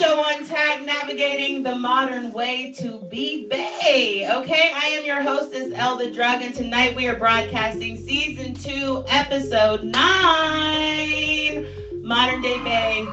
show on tag, navigating the modern way to be Bae. Okay, I am your hostess, Elle the Drug, and tonight we are broadcasting season 2, episode 9. Modern Day Bae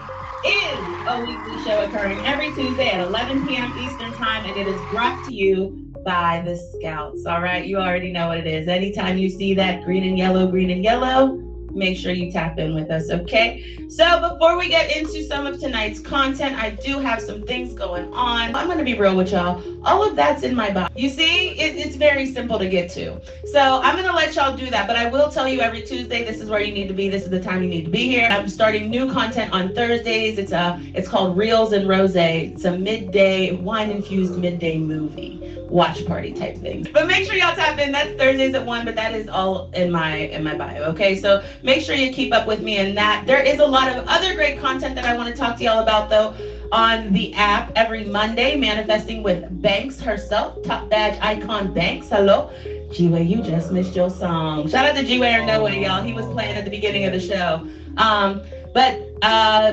is a weekly show occurring every Tuesday at 11 p.m. Eastern Time, and it is brought to you by the Scouts. All right, you already know what it is. Anytime you see that green and yellow, make sure you tap in with us, okay? So before we get into some of tonight's content, I do have some things going on. I'm gonna be real with y'all. All of that's in my bio. You see, it's very simple to get to. So I'm gonna let y'all do that, but I will tell you every Tuesday, this is where you need to be. This is the time you need to be here. I'm starting new content on Thursdays. It's called Reels and Rose. It's a midday, wine-infused midday movie. Watch party type thing. But make sure y'all tap in. That's Thursdays at 1, but that is all in my bio, okay? So make sure you keep up with me in that. There is a lot of other great content that I want to talk to y'all about, though, on the app every Monday, manifesting with Banks herself, top badge icon Banks. Hello. G-Way, you just missed your song. Shout out to G-Way or No Way, y'all. He was playing at the beginning of the show. But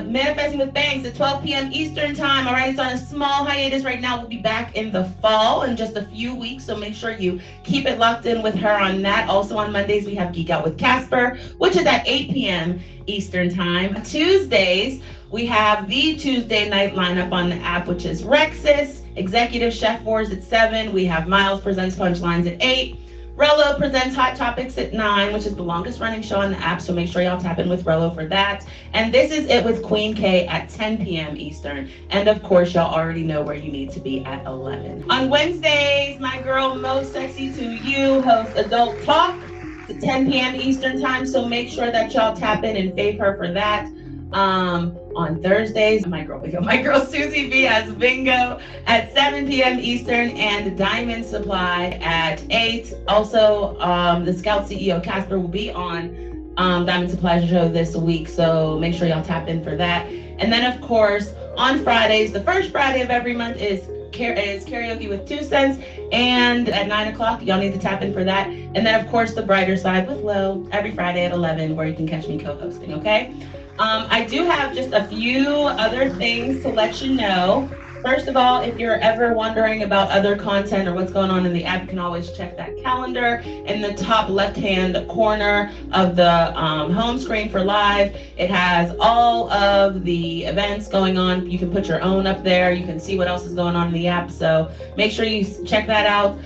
manifesting with Banks at 12 p.m. Eastern Time. All right, it's on a small hiatus right now. We'll be back in the fall in just a few weeks, so make sure you keep it locked in with her on that. Also on Mondays, we have Geek Out with Casper, which is at 8 p.m. Eastern Time. Tuesdays, we have the Tuesday night lineup on the app, which is Rexus, Executive Chef Wars at 7. We have Miles Presents Punchlines at 8. Rello presents Hot Topics at 9, which is the longest running show on the app, so make sure y'all tap in with Rello for that. And This Is It with Queen K at 10 p.m. Eastern. And of course, y'all already know where you need to be at 11. On Wednesdays, my girl Most Sexy to You hosts Adult Talk at 10 p.m. Eastern Time, so make sure that y'all tap in and fave her for that. On Thursdays, my girl Susie B has Bingo at 7 p.m. Eastern and Diamond Supply at 8. Also, the Scout CEO Casper will be on Diamond Supply show this week, so make sure y'all tap in for that. And then, of course, on Fridays, the first Friday of every month is karaoke with 2 cents, and at 9 o'clock, y'all need to tap in for that. And then, of course, the brighter side with Lo every Friday at 11, where you can catch me co-hosting, okay? I do have just a few other things to let you know. First of all, if you're ever wondering about other content or what's going on in the app, you can always check that calendar in the top left-hand corner of the home screen for live. It has all of the events going on. You can put your own up there. You can see what else is going on in the app. So make sure you check that out.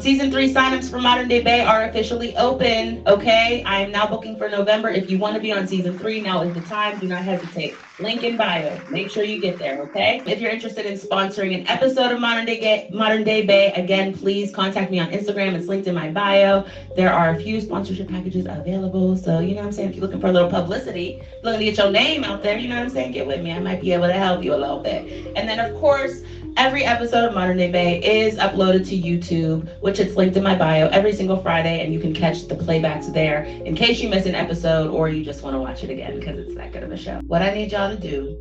Season 3 signups for Modern Day Bae are officially open, okay? I am now booking for November. If you want to be on season 3, now is the time. Do not hesitate. Link in bio. Make sure you get there, okay? If you're interested in sponsoring an episode of Modern Day Bae, again, please contact me on Instagram. It's linked in my bio. There are a few sponsorship packages available. So, you know what I'm saying? If you're looking for a little publicity, looking to get your name out there, you know what I'm saying? Get with me. I might be able to help you a little bit. And then, of course, every episode of Modern Day Bae is uploaded to YouTube, which is linked in my bio every single Friday, and you can catch the playbacks there in case you miss an episode or you just want to watch it again because it's that good of a show. What I need y'all to do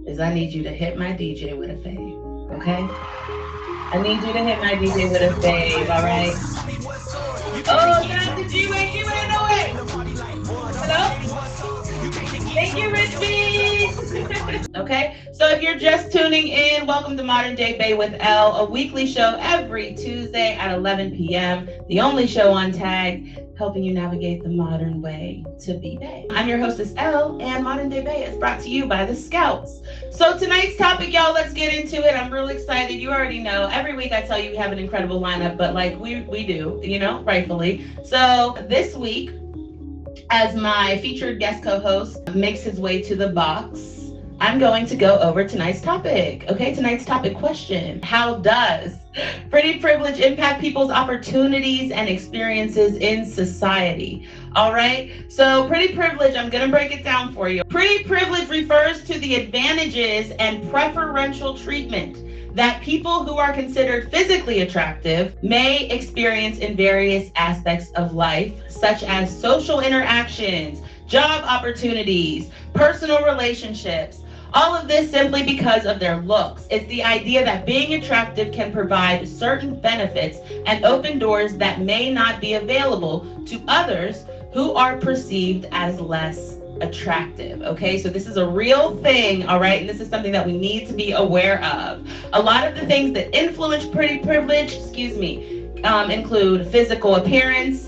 is I need you to hit my DJ with a fave, okay? I need you to hit my DJ with a fave, all right? Oh, shout out to G-Way, G-Way, no way! Hello? Thank you, Rich B. Okay, so if you're just tuning in, welcome to Modern Day Bae with Elle, a weekly show every Tuesday at 11 p.m. The only show on tag helping you navigate the modern way to be Bae. I'm your hostess, Elle, and Modern Day Bae is brought to you by the Scouts. So tonight's topic, y'all, let's get into it. I'm really excited. You already know. Every week I tell you we have an incredible lineup, but like we do, you know, rightfully. So this week, as my featured guest co-host makes his way to the box, I'm going to go over tonight's topic. Okay, tonight's topic question: how does pretty privilege impact people's opportunities and experiences in society? All right, so pretty privilege, I'm gonna break it down for you. Pretty privilege refers to the advantages and preferential treatment that people who are considered physically attractive may experience in various aspects of life, such as social interactions, job opportunities, personal relationships. All of this simply because of their looks. It's the idea that being attractive can provide certain benefits and open doors that may not be available to others who are perceived as less attractive. Okay, so this is a real thing, all right, and this is something that we need to be aware of. A lot of the things that influence pretty privilege, include physical appearance,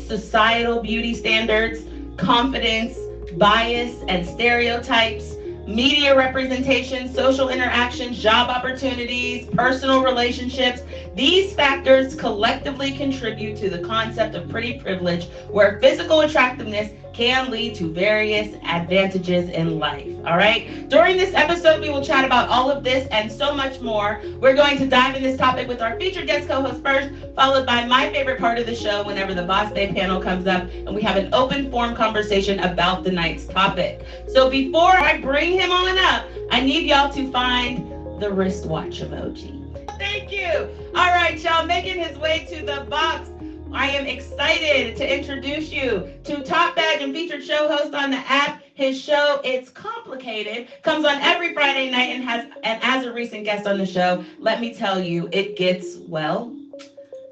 societal beauty standards, confidence, bias and stereotypes, media representation, social interactions, job opportunities, personal relationships. These factors collectively contribute to the concept of pretty privilege, where physical attractiveness can lead to various advantages in life. All right. During this episode, we will chat about all of this and so much more. We're going to dive in this topic with our featured guest co-host first, followed by my favorite part of the show whenever the Boss Bae panel comes up, and we have an open forum conversation about the night's topic. So before I bring him on up, I need y'all to find the wristwatch emoji. Thank you. All right, y'all, making his way to the box. I am excited to introduce you to top badge and featured show host on the app. His show, It's Complicated, comes on every Friday night and as a recent guest on the show, let me tell you, it gets, well,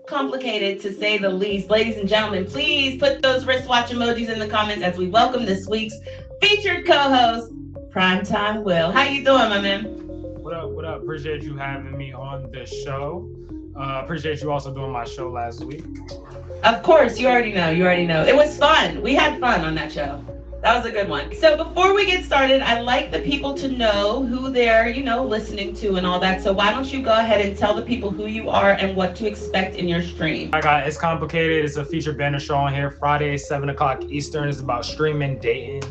complicated to say the least. Ladies and gentlemen, please put those wristwatch emojis in the comments as we welcome this week's featured co-host, Primetime Will. How you doing, my man? What up, what up? Appreciate you having me on the show. Appreciate you also doing my show last week. Of course, you already know. It was fun. We had fun on that show. That was a good one. So before we get started, I'd like the people to know who they're, listening to and all that. So why don't you go ahead and tell the people who you are and what to expect in your stream. I got It's Complicated. It's a featured banner show on here. Friday, 7 o'clock Eastern. It's about streaming, dating.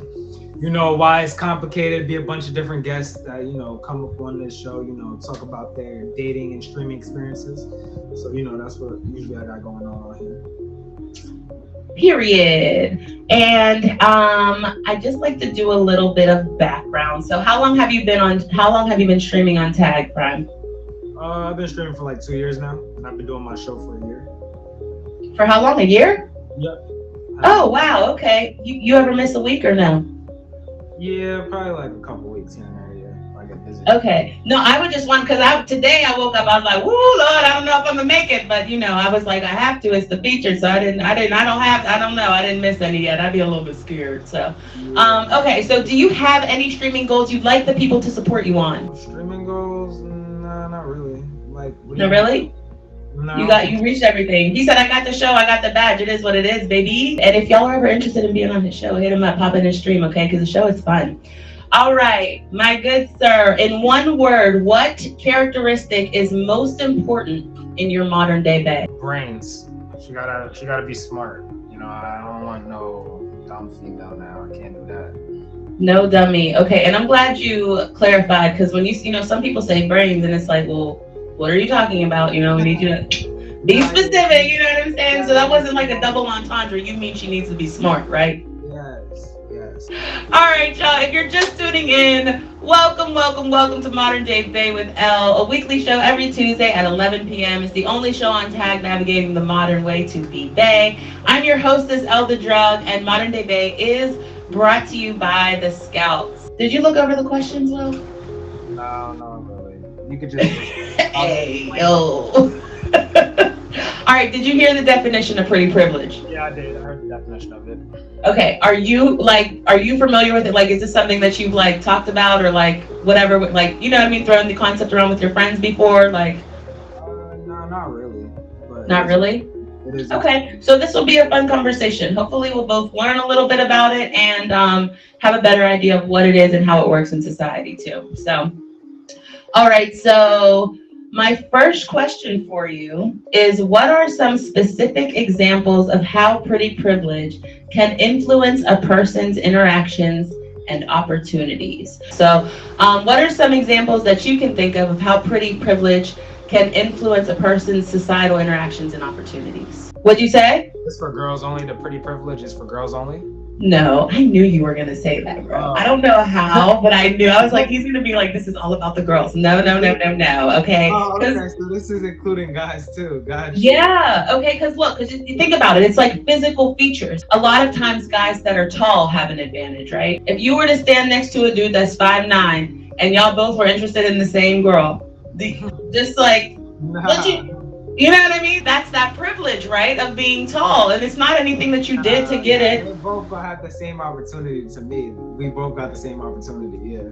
You know why it's complicated. Be a bunch of different guests that, come up on this show, talk about their dating and streaming experiences. So, that's what usually I got going on here. Period. And I just like to do a little bit of background. So how long have you been streaming on Tag, Prime? I've been streaming for like 2 years now, and I've been doing my show for a year. For how long? A year? Yep. Oh wow, okay. You ever miss a week or no? Yeah, probably like a couple weeks here and there, yeah. If I get busy. Okay. No, I would just want, because today I woke up, I was like, woo, Lord, I don't know if I'm gonna make it, but I was like, I have to. It's the feature, so I don't know. I didn't miss any yet. I'd be a little bit scared. So, okay. So, do you have any streaming goals you'd like the people to support you on? Streaming goals? Nah, not really. Like, no, really? No. You reached everything. He said, I got the show, I got the badge. It is what it is, baby. And if y'all are ever interested in being on his show, hit him up, pop in his stream, okay? Because the show is fun. All right, my good sir. In one word, what characteristic is most important in your modern day bae? Brains. She gotta be smart. I don't want no dumb female now. I can't do that. No dummy. Okay, and I'm glad you clarified, because when some people say brains and it's like, well, what are you talking about? We need you to be specific, you know what I'm saying? So that wasn't like a double entendre. You mean she needs to be smart, right? Yes. All right, y'all, if you're just tuning in, welcome to Modern Day Bae with Elle, a weekly show every Tuesday at 11 p.m. It's the only show on Tag navigating the modern way to be bae. I'm your hostess, Elle the Drug, and Modern Day Bae is brought to you by the Scouts. Did you look over the questions, Will? No, really. You could just... Hey, yo. All right, did you hear the definition of pretty privilege? Yeah, I did. I heard the definition of it. Okay, are you familiar with it? Like, is this something that you've talked about or whatever, throwing the concept around with your friends before? No, not really. But not really? It is. Okay, so this will be a fun conversation. Hopefully we'll both learn a little bit about it and have a better idea of what it is and how it works in society too. So, all right, so my first question for you is, what are some specific examples of how pretty privilege can influence a person's interactions and opportunities? So what are some examples that you can think of how pretty privilege can influence a person's societal interactions and opportunities? What'd you say? It's for girls only. The pretty privilege is for girls only? No, I knew you were going to say that, bro. I don't know how, but I knew. I was like, he's going to be like, this is all about the girls. No, okay? Oh, okay, so this is including guys too. Gotcha. Yeah, okay, because you think about it, it's like physical features. A lot of times guys that are tall have an advantage, right? If you were to stand next to a dude that's 5'9", and y'all both were interested in the same girl, just like, nah. You know what I mean? That's that privilege, right, of being tall. And it's not anything that you did to get They it. both gonna have the same opportunity to me. We both got the same opportunity, yeah.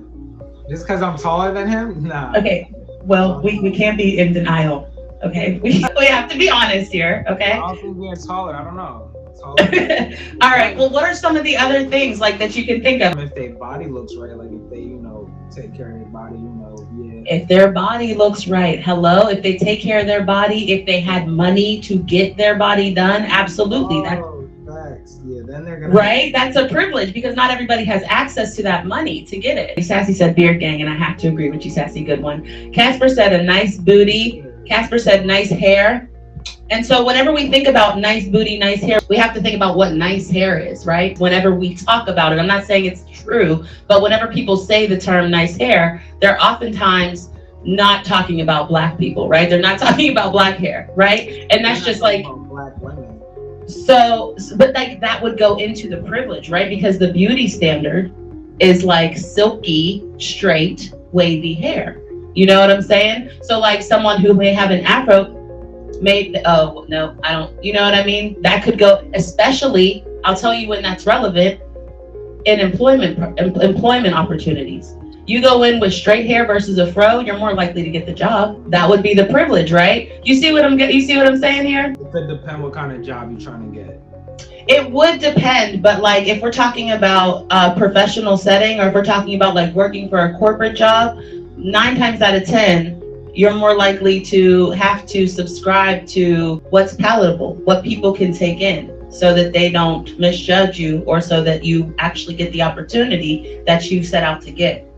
Just because I'm taller than him? Nah. Okay, well, we can't be in denial. Okay, we have to be honest here. I Okay. don't think being taller, I don't know. Taller. All right. Well, what are some of the other things like that you can think of? If their body looks right, like if they, take care of their body, yeah. If their body looks right, hello. If they take care of their body, if they had money to get their body done, absolutely. That's Oh, facts. Yeah, then they're gonna. right. That's a privilege because not everybody has access to that money to get it. Sassy said beard gang, and I have to agree with you, Sassy. Good one. Casper said a nice booty. Casper said nice hair. And so whenever we think about nice booty, nice hair, we have to think about what nice hair is, right? Whenever we talk about it, I'm not saying it's true, but whenever people say the term nice hair, they're oftentimes not talking about black people, right? They're not talking about black hair, right? And that's just like black women. so, but like that would go into the privilege, right? Because the beauty standard is like silky, straight, wavy hair. You know what I'm saying? So like someone who may have an afro oh no, I don't, you know what I mean? That could go, especially, I'll tell you when that's relevant, in employment opportunities. You go in with straight hair versus a fro, you're more likely to get the job. That would be the privilege, right? You see what I'm saying here? It could depend what kind of job you're trying to get. It would depend, but like if we're talking about a professional setting, or if we're talking about like working for a corporate job, 9 times out of 10, you're more likely to have to subscribe to what's palatable, what people can take in, so that they don't misjudge you, or so that you actually get the opportunity that you set out to get.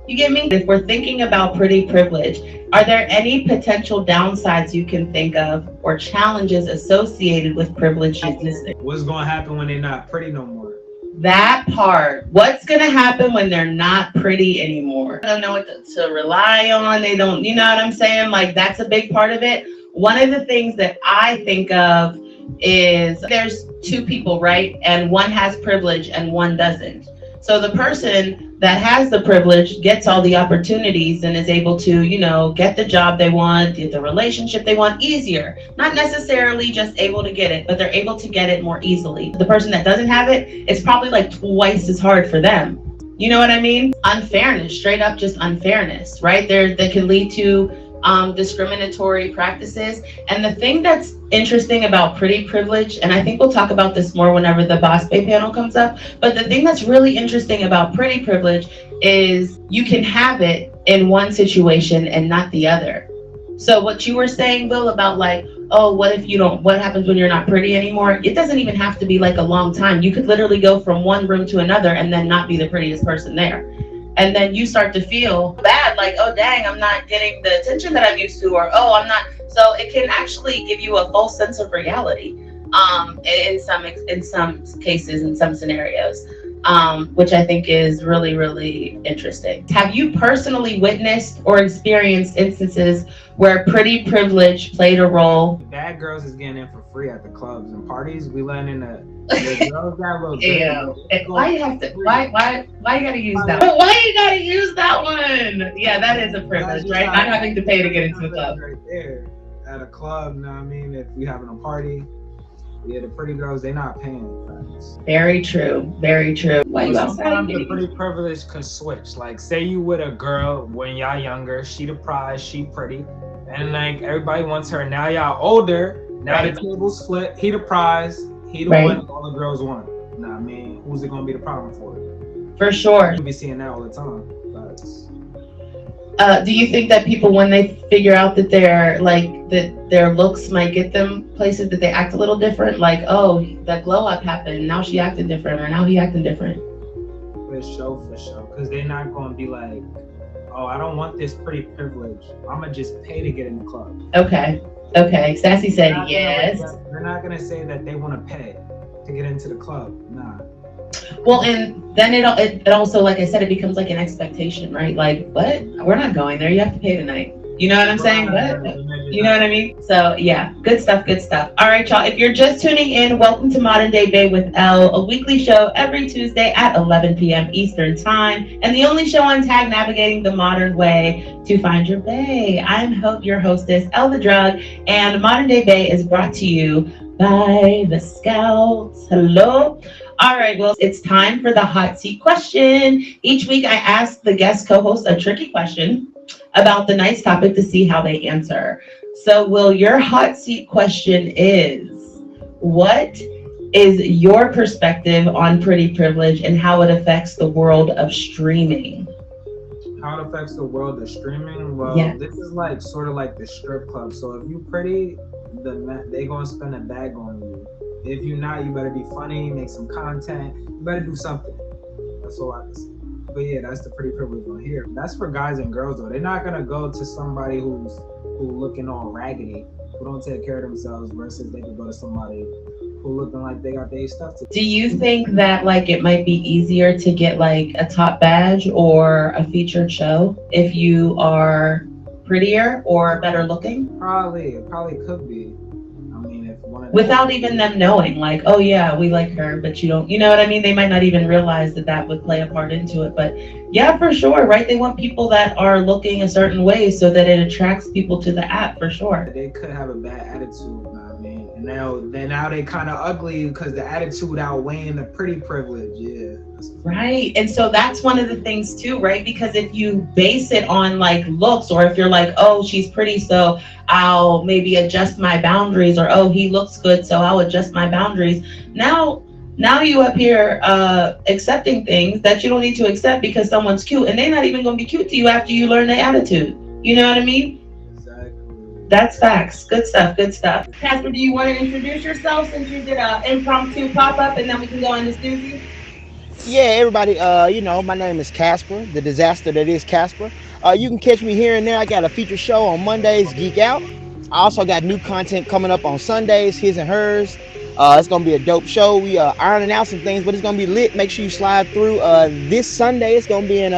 You get me? If we're thinking about pretty privilege, are there any potential downsides you can think of or challenges associated with privilege existing? What's gonna happen when they're not pretty no more? That part. What's going to happen when they're not pretty anymore? They don't know what to rely on. They don't, you know what I'm saying? Like, that's a big part of it. One of the things that I think of is there's 2 people, right? And one has privilege and one doesn't. So the person that has the privilege gets all the opportunities and is able to, get the job they want, get the relationship they want easier. Not necessarily just able to get it, but they're able to get it more easily. The person that doesn't have it, it's probably like twice as hard for them. You know what I mean? Unfairness, straight up just unfairness, right? That can lead to discriminatory practices. And the thing that's interesting about pretty privilege, and I think we'll talk about this more whenever the Boss Bay panel comes up, but the thing that's really interesting about pretty privilege is you can have it in one situation and not the other. So what you were saying, Will, about like, oh, what happens when you're not pretty anymore? It doesn't even have to be like a long time. You could literally go from one room to another and then not be the prettiest person there. And then you start to feel bad, like, oh, dang, I'm not getting the attention that I'm used to, or, oh, I'm not. So it can actually give you a false sense of reality in some cases, in some scenarios, which I think is really, really interesting. Have you personally witnessed or experienced instances where pretty privilege played a role? Bad girls is getting in for free at the clubs and parties. We letting in the girls got a little Why you have to? Why you gotta use that? Why you gotta use that one? Yeah, that is a privilege, right? Not having to pay to get into a club. Right there at a club, you know what I mean? If we having a party, yeah, the pretty girls, they not paying. Very true. Very true. Why you outside? Sometimes the pretty privilege could switch. Like, say you with a girl when y'all younger, she the prize, she pretty, and like everybody wants her. Now y'all older. Now the tables flip. He the prize. He the one all the girls want. Nah, I mean, who's it gonna be the problem for? For sure. You be seeing that all the time. Do you think that people, when they figure out that their looks might get them places, that they act a little different? Like, oh, that glow up happened. Now she acted different, or now he acting different. For sure. Because they're not gonna be like, oh, I don't want this pretty privilege. I'm gonna just pay to get in the club. Okay. Sassy said yes. They're not gonna say that they want to pay to get into the club. Nah. Well, and then it also, like I said, it becomes like an expectation, right? Like, what? We're not going there. You have to pay tonight. You know what I'm saying? Right. What? You know what I mean? So yeah, good stuff, good stuff. All right, y'all. If you're just tuning in, welcome to Modern Day Bae with Elle, a weekly show every Tuesday at 11 p.m. Eastern Time, and the only show on tag navigating the modern way to find your bae. I'm your hostess, Elle the Drug, and Modern Day Bae is brought to you by the Scouts. Hello. All right, well, it's time for the hot seat question. Each week, I ask the guest co host a tricky question about the night's topic to see how they answer. So, Will, your hot seat question is, what is your perspective on pretty privilege and how it affects the world of streaming? How it affects the world of streaming? Well, Yeah. this is like sort of like the strip club. So if you pretty, they gonna spend a bag on you. If you not, you better be funny, make some content. You better do something. That's all I can say. But yeah, that's the pretty privilege on here. That's for guys and girls though. They're not gonna go to somebody who looking all raggedy, who don't take care of themselves, versus they could go to somebody who looking like they got their stuff together. Do you think that like it might be easier to get like a top badge or a featured show if you are prettier or better looking? It probably could be. I mean, if one of them, Without even them knowing, like, oh yeah, we like her, but you don't, you know what I mean? They might not even realize that that would play a part into it. But yeah, for sure, right? They want people that are looking a certain way so that it attracts people to the app, for sure. they could have a bad attitude, I mean, and now they kind of ugly because the attitude outweighing the pretty privilege. Yeah. Right. And so that's one of the things too, right? Because if you base it on like looks, or if you're like, oh, she's pretty, so I'll maybe adjust my boundaries, or oh, he looks good, so I'll adjust my boundaries. Now you up here accepting things that you don't need to accept because someone's cute, and they're not even gonna be cute to you after you learn their attitude. You know what I mean? Exactly. That's facts. Good stuff. Good stuff. Casper, do you want to introduce yourself since you did an impromptu pop up, and then we can go into Susie? Yeah, everybody, my name is Casper, the disaster that is Casper. You can catch me here and there. I got a feature show on Mondays, Geek Out. I also got new content coming up on Sundays, his and hers. It's gonna be a dope show. We ironing out some things, but it's gonna be lit. Make sure you slide through. This Sunday, it's gonna be in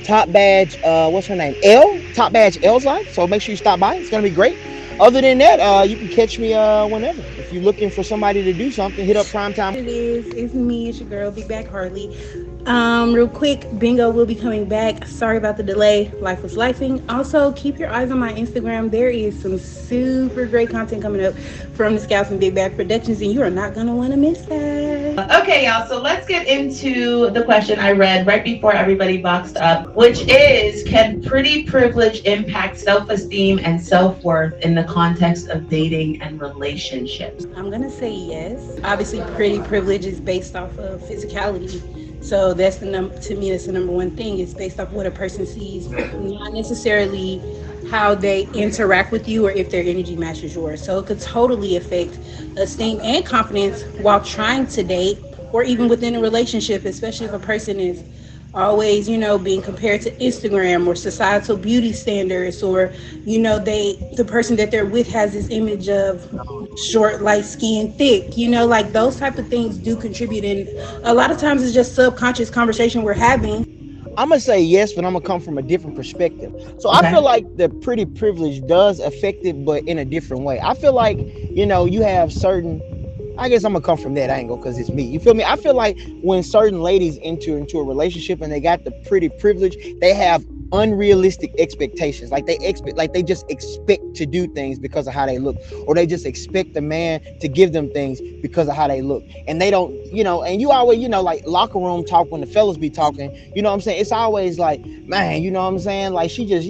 Top Badge. What's her name? L. Top Badge L's life. So make sure you stop by. It's gonna be great. Other than that, you can catch me whenever. If you're looking for somebody to do something, hit up Primetime. It is. It's me. It's your girl, Big Back Harley. Real quick, Bingo will be coming back. Sorry about the delay. Life was lifing. Also, keep your eyes on my Instagram. There is some super great content coming up from the Scouts and Big Bag Productions, and you are not gonna want to miss that. Okay, y'all. So let's get into the question I read right before everybody boxed up, which is, can pretty privilege impact self-esteem and self-worth in the context of dating and relationships? I'm gonna say yes. Obviously, pretty privilege is based off of physicality. So that's to me, that's the number one thing. It's based off what a person sees, not necessarily how they interact with you or if their energy matches yours. So it could totally affect esteem and confidence while trying to date or even within a relationship, especially if a person is always, being compared to Instagram or societal beauty standards, or, the person that they're with has this image of short, light skin, thick, like those type of things do contribute. And a lot of times it's just subconscious conversation we're having. I'm gonna say yes, but I'm gonna come from a different perspective. So Okay. I feel like the pretty privilege does affect it, but in a different way. I feel like, you have certain, I guess I'm gonna come from that angle because it's me. You feel me? I feel like when certain ladies enter into a relationship and they got the pretty privilege, they have unrealistic expectations. Like they just expect to do things because of how they look, or they just expect the man to give them things because of how they look. And they don't, and you always, like locker room talk when the fellas be talking, you know what I'm saying? It's always like, man, you know what I'm saying? Like she just,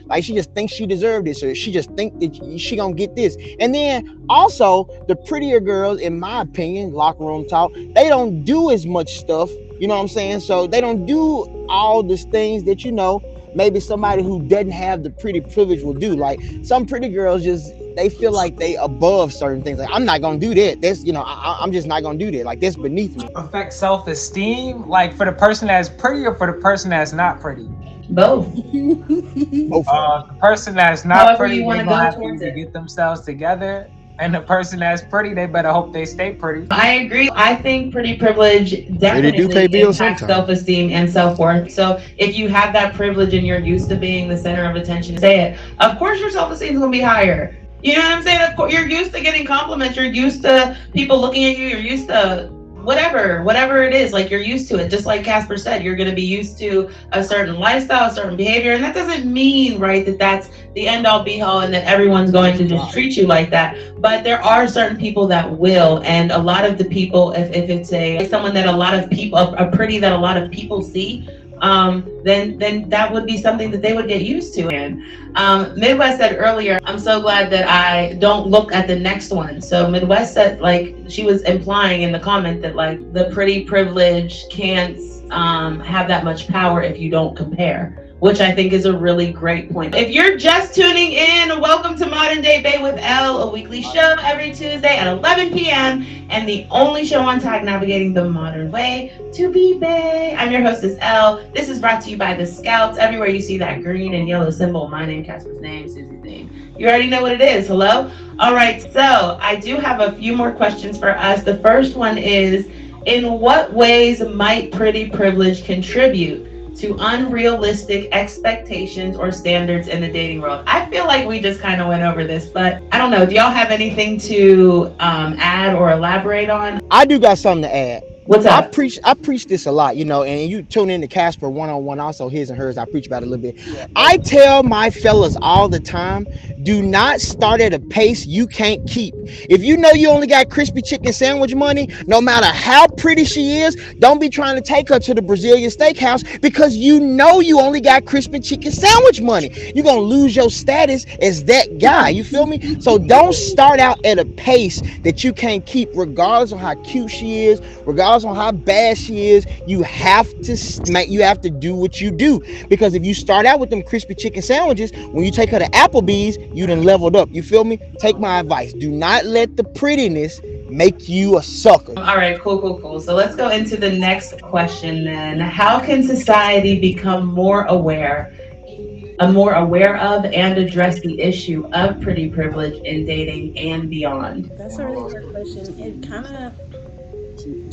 like she just thinks she deserved this, or she just think that she gonna get this. And then also the prettier girls, in my opinion, locker room talk, they don't do as much stuff, you know what I'm saying? So they don't do all these things that, maybe somebody who doesn't have the pretty privilege will do. Like some pretty girls they feel like they above certain things. Like, I'm not gonna do that. That's, I'm just not gonna do that. Like that's beneath me. Affect self-esteem, like for the person that's pretty or for the person that's not pretty? Both. Both. The person that's not However pretty, you wanna they go gonna have towards to it. get themselves together, And the person that's pretty, they better hope they stay pretty. I agree. I think pretty privilege Pretty do pay definitely bills impacts sometimes. self-esteem and self-worth. So if you have that privilege and you're used to being the center of attention, say it. Of course, your self-esteem is gonna be higher. You know what I'm saying? Of course, you're used to getting compliments. You're used to people looking at you. You're used to whatever it is. Like you're used to it. Just like Casper said, you're gonna be used to a certain lifestyle, a certain behavior, and that doesn't mean right that that's the end all be all and that everyone's going to just treat you like that. But there are certain people that will, and a lot of the people, if it's a someone that a lot of people, a pretty that a lot of people see, then that would be something that they would get used to. And Midwest said earlier, I'm so glad that I don't look at the next one. So Midwest said, like, she was implying in the comment that like the pretty privilege can't have that much power if you don't compare, which I think is a really great point. If you're just tuning in, welcome to Modern Day Bae with Elle, a weekly show every Tuesday at 11 p.m. and the only show on tag navigating the modern way to be Bae. I'm your hostess, Elle. This is brought to you by the Scouts. Everywhere you see that green and yellow symbol, my name, Casper's name, Susie's name. You already know what it is. Hello? All right, so I do have a few more questions for us. The first one is, in what ways might pretty privilege contribute to unrealistic expectations or standards in the dating world? I feel like we just kind of went over this, but I don't know. Do y'all have anything to add or elaborate on? I do got something to add. What's I up? preach this a lot, and you tune in to Casper one-on-one, also his and hers. I preach about it a little bit. I tell my fellas all the time, do not start at a pace you can't keep. If you know you only got crispy chicken sandwich money, no matter how pretty she is, don't be trying to take her to the Brazilian steakhouse because you know you only got crispy chicken sandwich money. You're going to lose your status as that guy. You feel me? So don't start out at a pace that you can't keep, regardless of how cute she is, regardless on how bad she is. You have to do what you do, because if you start out with them crispy chicken sandwiches, when you take her to Applebee's, you done leveled up. You feel me? Take my advice. Do not let the prettiness make you a sucker. All right, cool. So let's go into the next question then. How can society become more aware of and address the issue of pretty privilege in dating and beyond? That's a really good question. It kind of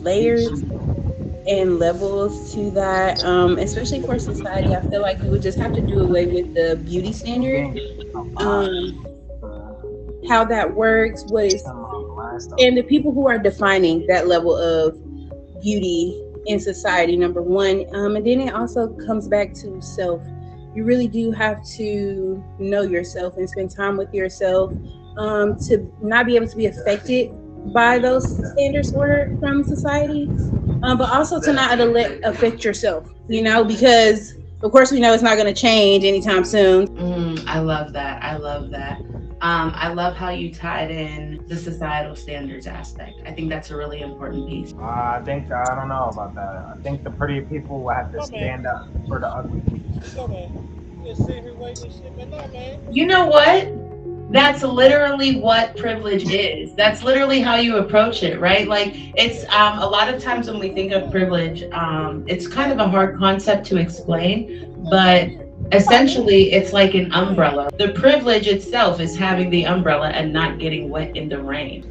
layers and levels to that, especially for society. I feel like we would just have to do away with the beauty standard, how that works, what is, and the people who are defining that level of beauty in society, number one. And then it also comes back to self. You really do have to know yourself and spend time with yourself, to not be able to be affected by those standards from society, but also to not let it affect yourself, because of course we know it's not going to change anytime soon. I love that. I love how you tied in the societal standards aspect. I think that's a really important piece. I don't know about that. I think the pretty people will have to stand up for the ugly people. You know what? That's literally what privilege is. That's literally how you approach it, right? Like, it's a lot of times when we think of privilege, it's kind of a hard concept to explain, but essentially it's like an umbrella. The privilege itself is having the umbrella and not getting wet in the rain.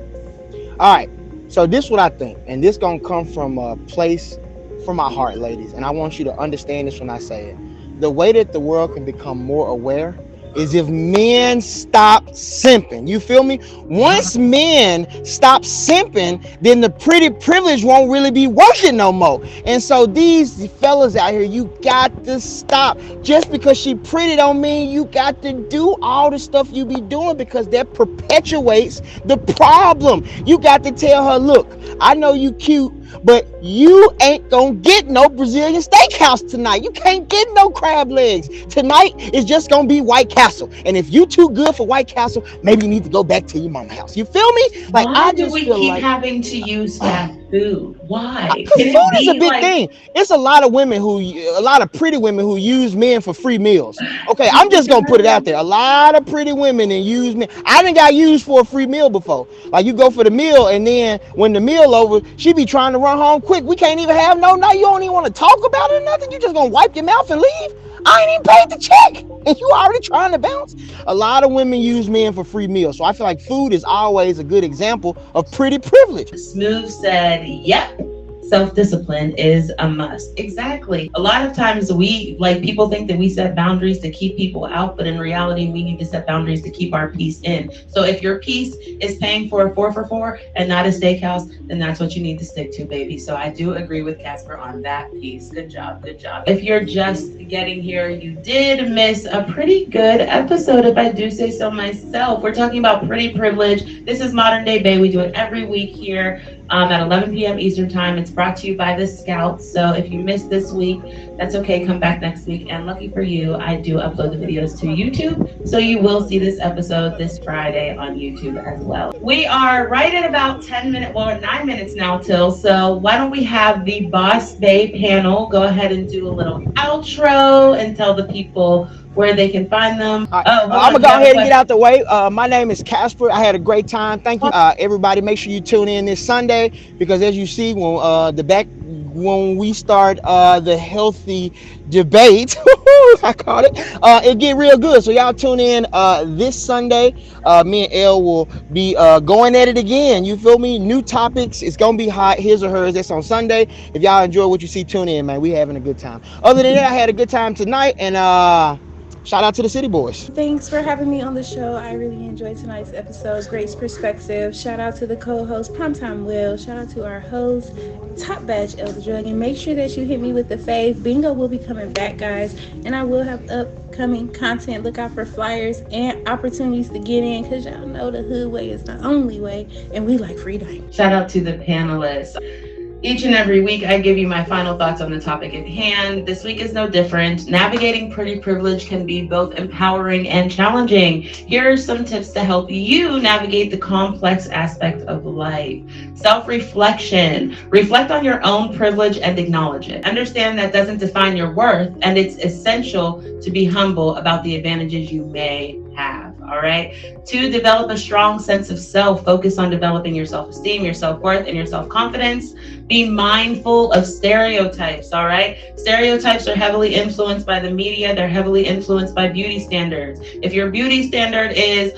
All right, so this is what I think, and this gonna come from a place from my heart, ladies, and I want you to understand this when I say it. The way that the world can become more aware is if men stop simping. You feel me? Once men stop simping, then the pretty privilege won't really be working no more. And so these fellas out here, you got to stop. Just because she pretty don't mean you got to do all the stuff you be doing, because that perpetuates the problem. You got to tell her, look, I know you cute, but you ain't gonna get no Brazilian steakhouse tonight. You can't get no crab legs. Tonight is just gonna be White Castle. And if you too good for White Castle, maybe you need to go back to your mama's house. You feel me? Like, why do we keep having to use fast food? Why? Because food is a big thing. It's a lot of pretty women who use men for free meals. Okay, I'm just gonna put it out there. A lot of pretty women and use men. I done got used for a free meal before. Like, you go for the meal, and then when the meal over, she be trying to run home quick. We can't even have no. You don't even want to talk about it or nothing. You just gonna wipe your mouth and leave. I ain't even paid the check, and you already trying to bounce. A lot of women use men for free meals, so I feel like food is always a good example of pretty privilege. Smooth said, yep. Self-discipline is a must. Exactly. A lot of times people think that we set boundaries to keep people out, but in reality, we need to set boundaries to keep our peace in. So if your peace is paying for a 4 for 4 and not a steakhouse, then that's what you need to stick to, baby. So I do agree with Casper on that piece. Good job. Good job. If you're just getting here, you did miss a pretty good episode, if I do say so myself. We're talking about pretty privilege. This is Modern Day Bae. We do it every week here at 11 p.m. Eastern Time. It's brought to you by the Scouts. So if you missed this week, that's okay. Come back next week. And lucky for you, I do upload the videos to YouTube. So you will see this episode this Friday on YouTube as well. We are right at about 10 minutes, well, 9 minutes now till. So why don't we have the Boss Bae panel go ahead and do a little outro and tell the people where they can find them. I'm gonna go ahead and get out the way. My name is Casper. I had a great time. Thank you, everybody. Make sure you tune in this Sunday, because as you see, when we start the healthy debate, I call it get real good. So y'all tune in this Sunday. Me and Elle will be going at it again. You feel me? New topics. It's gonna be hot. His or hers. That's on Sunday. If y'all enjoy what you see, tune in, man. We having a good time. Other than that, I had a good time tonight, and shout out to the City Boys. Thanks for having me on the show. I really enjoyed tonight's episode. Great perspective. Shout out to the co-host, Primetime Will. Shout out to our host, Top Badge Elder Drug. And make sure that you hit me with the fave. Bingo will be coming back, guys. And I will have upcoming content. Look out for flyers and opportunities to get in, because y'all know the hood way is the only way. And we like freedom. Shout out to the panelists. Each and every week, I give you my final thoughts on the topic at hand. This week is no different. Navigating pretty privilege can be both empowering and challenging. Here are some tips to help you navigate the complex aspect of life. Self-reflection. Reflect on your own privilege and acknowledge it. Understand that doesn't define your worth, and it's essential to be humble about the advantages you may have. All right. 2, develop a strong sense of self. Focus on developing your self-esteem, your self-worth, and your self-confidence. Be mindful of stereotypes. All right. Stereotypes are heavily influenced by the media. They're heavily influenced by beauty standards. If your beauty standard is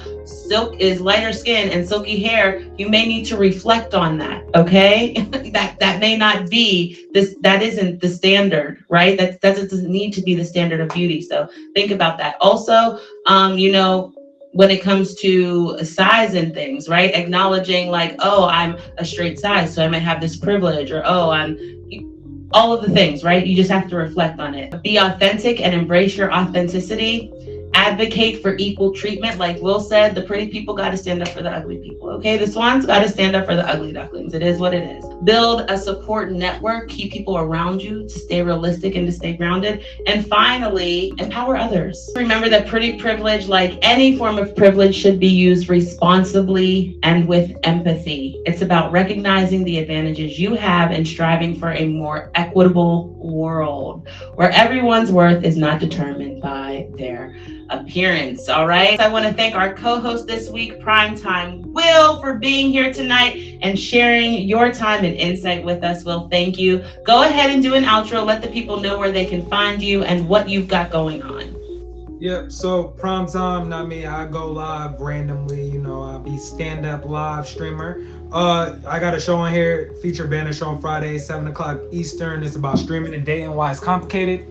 lighter skin and silky hair, you may need to reflect on that. Okay. that may not be this. That isn't the standard, right? That doesn't need to be the standard of beauty. So think about that. Also, when it comes to size and things, right? Acknowledging like, oh, I'm a straight size, so I might have this privilege, or oh, I'm all of the things, right? You just have to reflect on it. Be authentic and embrace your authenticity. Advocate for equal treatment. Like Will said, the pretty people got to stand up for the ugly people. Okay, the swans got to stand up for the ugly ducklings. It is what it is. Build a support network. Keep people around you to stay realistic and to stay grounded. And finally, empower others. Remember that pretty privilege, like any form of privilege, should be used responsibly and with empathy. It's about recognizing the advantages you have and striving for a more equitable world where everyone's worth is not determined by their appearance. All right. I want to thank our co-host this week, Primetime Will, for being here tonight and sharing your time and insight with us. Will, thank you. Go ahead and do an outro. Let the people know where they can find you and what you've got going on. Yep, so Primetime, I go live randomly, I'll be stand-up live streamer. I got a show on here, feature banner show on Friday, 7 o'clock Eastern. It's about streaming and dating, why it's complicated.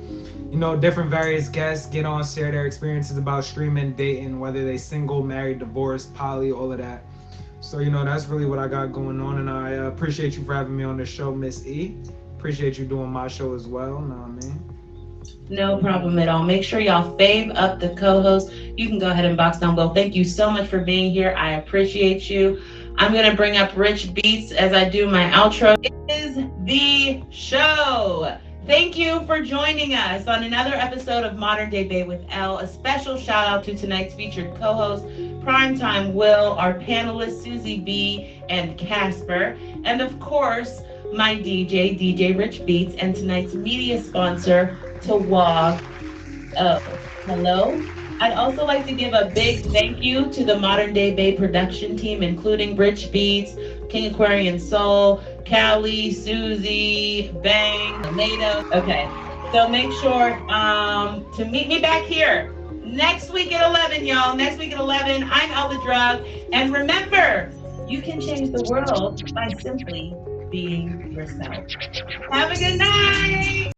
Different various guests get on, share their experiences about streaming, dating, whether they single, married, divorced, poly, all of that. So, that's really what I got going on. And I appreciate you for having me on the show, Miss E. Appreciate you doing my show as well. Know what I mean? No problem at all. Make sure y'all fave up the co-host. You can go ahead and box down below. Thank you so much for being here. I appreciate you. I'm going to bring up Rich Beats as I do my outro. It is the show. Thank you for joining us on another episode of Modern Day Bae with Elle. A special shout out to tonight's featured co-host, Primetime Will, our panelists, Susie B and Casper, and of course, my DJ Rich Beats, and tonight's media sponsor, Tawag. Oh, hello. I'd also like to give a big thank you to the Modern Day Bae production team, including Rich Beats, King Aquarian Soul, Callie, Susie, Bang, Nato. Okay, So make sure to meet me back here next week at 11, y'all. Next week at 11, I'm Elda Drug. And remember, you can change the world by simply being yourself. Have a good night.